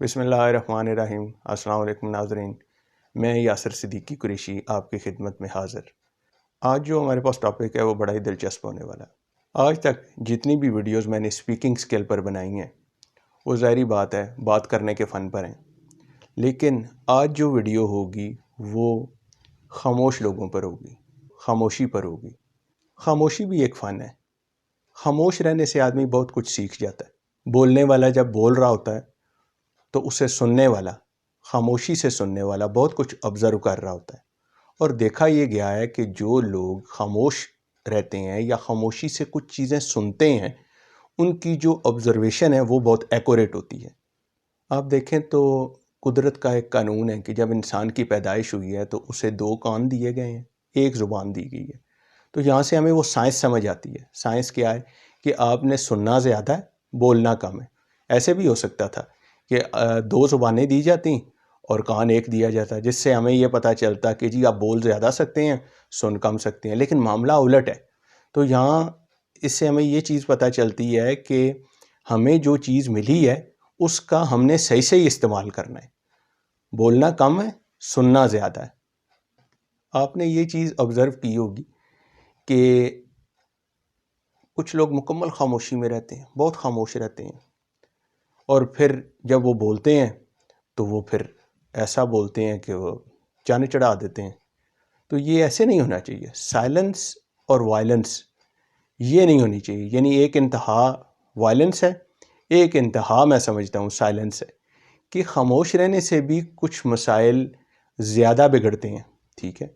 बिस्मिल्लाहिर्रहमानिर्रहीम। अस्सलाम वालेकुम नाज़रीन, मैं यासिर सिद्दीकी कुरैशी आपकी खिदमत में हाज़िर। आज जो हमारे पास टॉपिक है वो बड़ा ही दिलचस्प होने वाला है। आज तक जितनी भी वीडियोस मैंने स्पीकिंग स्किल पर बनाई हैं वो ज़ाहिर बात है बात करने के फ़न पर हैं, लेकिन आज जो वीडियो होगी वो खामोश लोगों पर होगी, खामोशी पर होगी। खामोशी भी एक फ़न है। खामोश रहने से आदमी बहुत कुछ सीख जाता है। बोलने वाला जब बोल रहा होता है तो उसे सुनने वाला, खामोशी से सुनने वाला बहुत कुछ ऑब्ज़र्व कर रहा होता है। और देखा ये गया है कि जो लोग खामोश रहते हैं या खामोशी से कुछ चीज़ें सुनते हैं, उनकी जो ऑब्ज़र्वेशन है वो बहुत एक्यूरेट होती है। आप देखें तो कुदरत का एक कानून है कि जब इंसान की पैदाइश हुई है तो उसे 2 कान दिए गए हैं, 1 ज़ुबान दी गई है। तो यहाँ से हमें वो साइंस समझ आती है। साइंस क्या है कि आपने सुनना ज़्यादा है, बोलना कम है। ऐसे भी हो सकता था कि 2 ज़ुबानें दी जाती और कान 1 दिया जाता, जिससे हमें ये पता चलता कि जी आप बोल ज़्यादा सकते हैं, सुन कम सकते हैं। लेकिन मामला उलट है। तो यहाँ इससे हमें ये चीज़ पता चलती है कि हमें जो चीज़ मिली है उसका हमने सही सही इस्तेमाल करना है। बोलना कम है, सुनना ज़्यादा है। आपने ये चीज़ ऑब्ज़र्व की होगी कि कुछ लोग मुकम्मल खामोशी में रहते हैं, बहुत खामोश रहते हैं, और फिर जब वो बोलते हैं तो वो फिर ऐसा बोलते हैं कि वो जान चढ़ा देते हैं। तो ये ऐसे नहीं होना चाहिए। साइलेंस और वायलेंस ये नहीं होनी चाहिए। यानी एक इंतहा वायलेंस है, एक इंतहा मैं समझता हूँ साइलेंस है, कि खामोश रहने से भी कुछ मसाइल ज़्यादा बिगड़ते हैं। ठीक है,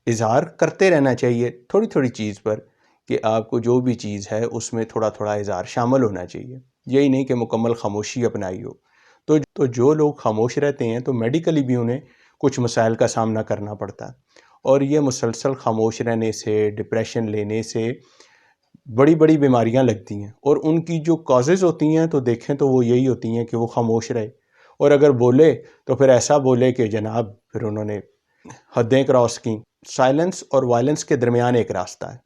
इज़हार करते रहना चाहिए थोड़ी थोड़ी चीज़ पर, कि आपको जो भी चीज़ है उसमें थोड़ा थोड़ा इज़हार शामिल होना चाहिए। यही नहीं कि मुकम्मल खामोशी अपनाई हो। तो जो लोग खामोश रहते हैं तो मेडिकली भी उन्हें कुछ मसाइल का सामना करना पड़ता है, और ये मुसलसल खामोश रहने से, डिप्रेशन लेने से बड़ी बड़ी बीमारियां लगती हैं, और उनकी जो कॉजेज़ होती हैं तो देखें तो वो यही होती हैं कि वो खामोश रहे, और अगर बोले तो फिर ऐसा बोले कि जनाब फिर उन्होंने हदें क्रॉस की। साइलेंस और वायलेंस के दरमियान एक रास्ता है,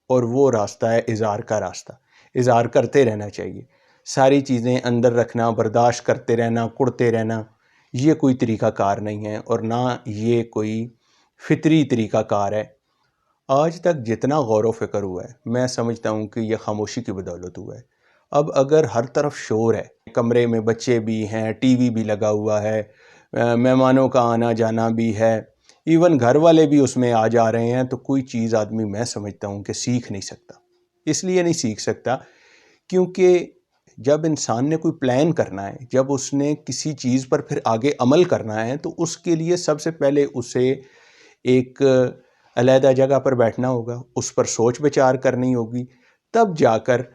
और वो रास्ता है इज़हार का रास्ता। इज़हार करते रहना चाहिए। सारी चीज़ें अंदर रखना, बर्दाश्त करते रहना, कुढ़ते रहना, ये कोई तरीका कार नहीं है, और ना ये कोई फितरी तरीका कार है। आज तक जितना गौर व फिक्र हुआ है, मैं समझता हूँ कि यह खामोशी की बदौलत हुआ है। अब अगर हर तरफ शोर है, कमरे में बच्चे भी हैं, टीवी भी लगा हुआ है, मेहमानों का आना जाना भी है, इवन घर वाले भी उसमें आ जा रहे हैं, तो कोई चीज़ आदमी मैं समझता हूँ कि सीख नहीं सकता। इसलिए नहीं सीख सकता क्योंकि जब इंसान ने कोई प्लान करना है, जब उसने किसी चीज़ पर फिर आगे अमल करना है, तो उसके लिए सबसे पहले उसे एक अलहदा जगह पर बैठना होगा, उस पर सोच विचार करनी होगी, तब जाकर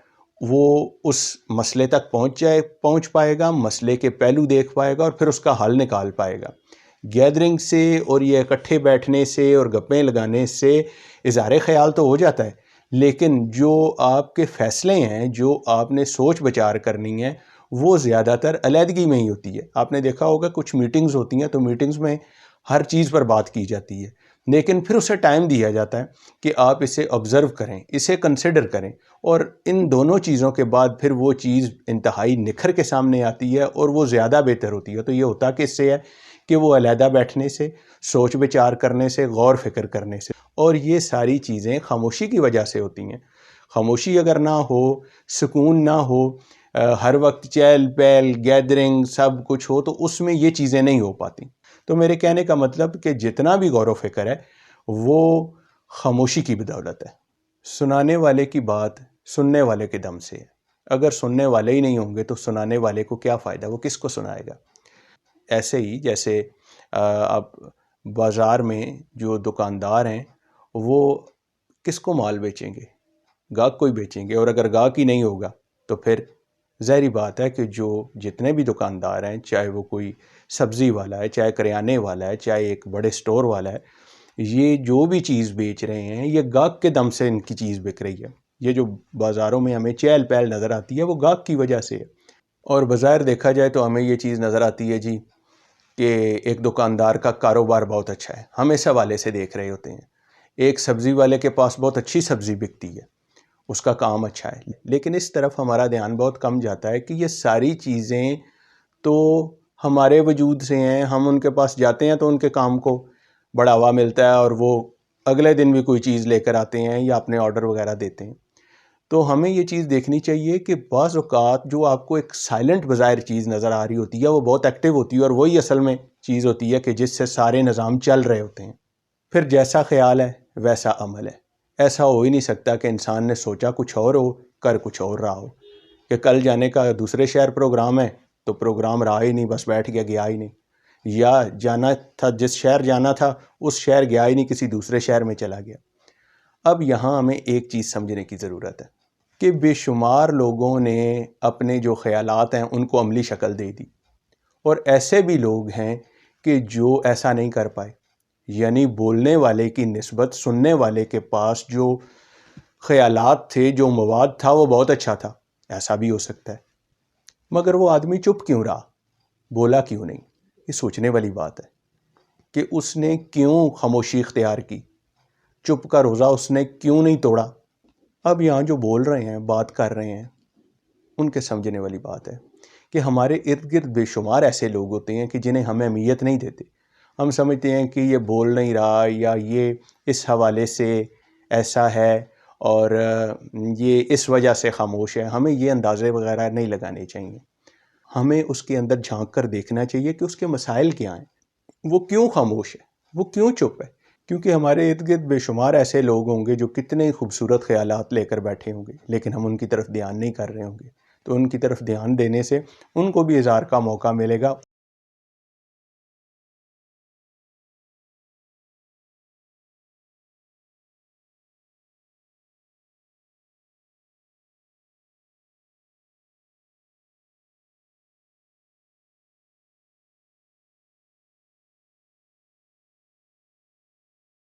वो उस मसले तक पहुंच पाएगा, मसले के पहलू देख पाएगा और फिर उसका हल निकाल पाएगा। गैदरिंग से और ये इकट्ठे बैठने से और गप्पें लगाने से इज़हार ख्याल तो हो जाता है, लेकिन जो आपके फ़ैसले हैं, जो आपने सोच विचार करनी है, वो ज़्यादातर अलहदगी में ही होती है। आपने देखा होगा कुछ मीटिंग्स होती हैं तो मीटिंग्स में हर चीज़ पर बात की जाती है, लेकिन फिर उसे टाइम दिया जाता है कि आप इसे ऑब्ज़र्व करें, इसे कंसिडर करें, और इन दोनों चीज़ों के बाद फिर वो चीज़ इंतहाई निखर के सामने आती है और वो ज़्यादा बेहतर होती है। तो ये होता किससे है कि वो अलहदा बैठने से, सोच विचार करने से, गौर फिक्र करने से, और ये सारी चीज़ें खामोशी की वजह से होती हैं। खामोशी अगर ना हो, सुकून ना हो, हर वक्त चहल पहल, गैदरिंग सब कुछ हो, तो उसमें ये चीज़ें नहीं हो पाती। तो मेरे कहने का मतलब कि जितना भी गौर व फिक्र है वो खामोशी की बदौलत है। सुनाने वाले की बात सुनने वाले के दम से है। अगर सुनने वाले ही नहीं होंगे तो सुनाने वाले को क्या फ़ायदा, वो किसको सुनाएगा। ऐसे ही जैसे आप बाज़ार में जो दुकानदार हैं वो किसको माल बेचेंगे, गाहक को ही बेचेंगे, और अगर गाहक ही नहीं होगा तो फिर ज़ाहिरी बात है कि जो जितने भी दुकानदार हैं, चाहे वो कोई सब्ज़ी वाला है, चाहे करियाने वाला है, चाहे एक बड़े स्टोर वाला है, ये जो भी चीज़ बेच रहे हैं ये गाहक के दम से इनकी चीज़ बिक रही है। ये जो बाज़ारों में हमें चहल पहल नज़र आती है वो गाहक की वजह से है। और बज़ाहिर देखा जाए तो हमें ये चीज़ नज़र आती है जी कि एक दुकानदार का कारोबार बहुत अच्छा है, हम इस हवाले से देख रहे होते हैं। एक सब्ज़ी वाले के पास बहुत अच्छी सब्ज़ी बिकती है, उसका काम अच्छा है, लेकिन इस तरफ हमारा ध्यान बहुत कम जाता है कि ये सारी चीज़ें तो ہمارے وجود سے ہیں، ہم ان کے پاس جاتے ہیں تو ان کے کام کو بڑھاوا ملتا ہے اور وہ اگلے دن بھی کوئی چیز لے کر آتے ہیں یا اپنے آرڈر وغیرہ دیتے ہیں۔ تو ہمیں یہ چیز دیکھنی چاہیے کہ بعض اوقات جو آپ کو ایک سائلنٹ بظاہر چیز نظر آ رہی ہوتی ہے وہ بہت ایکٹیو ہوتی ہے، اور وہی اصل میں چیز ہوتی ہے کہ جس سے سارے نظام چل رہے ہوتے ہیں۔ پھر جیسا خیال ہے ویسا عمل ہے۔ ایسا ہو ہی نہیں سکتا کہ انسان نے سوچا کچھ اور ہو، کر کچھ اور رہا ہو، کہ کل جانے کا دوسرے شہر پروگرام ہے تو پروگرام رہا ہی نہیں، بس بیٹھ گیا ہی نہیں، یا جانا تھا جس شہر جانا تھا اس شہر گیا ہی نہیں، کسی دوسرے شہر میں چلا گیا۔ اب یہاں ہمیں ایک چیز سمجھنے کی ضرورت ہے کہ بے شمار لوگوں نے اپنے جو خیالات ہیں ان کو عملی شکل دے دی، اور ایسے بھی لوگ ہیں کہ جو ایسا نہیں کر پائے، یعنی بولنے والے کی نسبت سننے والے کے پاس جو خیالات تھے، جو مواد تھا وہ بہت اچھا تھا۔ ایسا بھی ہو سکتا ہے، مگر وہ آدمی چپ کیوں رہا، بولا کیوں نہیں؟ یہ سوچنے والی بات ہے کہ اس نے کیوں خاموشی اختیار کی، چپ کا روزہ اس نے کیوں نہیں توڑا۔ اب یہاں جو بول رہے ہیں، بات کر رہے ہیں، ان کے سمجھنے والی بات ہے کہ ہمارے ارد گرد بے شمار ایسے لوگ ہوتے ہیں کہ جنہیں ہم اہمیت نہیں دیتے۔ ہم سمجھتے ہیں کہ یہ بول نہیں رہا، یا یہ اس حوالے سے ایسا ہے، اور یہ اس وجہ سے خاموش ہے۔ ہمیں یہ اندازے وغیرہ نہیں لگانے چاہیے، ہمیں اس کے اندر جھانک کر دیکھنا چاہیے کہ اس کے مسائل کیا ہیں، وہ کیوں خاموش ہے، وہ کیوں چپ ہے۔ کیونکہ ہمارے ارد گرد بے شمار ایسے لوگ ہوں گے جو کتنے خوبصورت خیالات لے کر بیٹھے ہوں گے، لیکن ہم ان کی طرف دھیان نہیں کر رہے ہوں گے، تو ان کی طرف دھیان دینے سے ان کو بھی اظہار کا موقع ملے گا،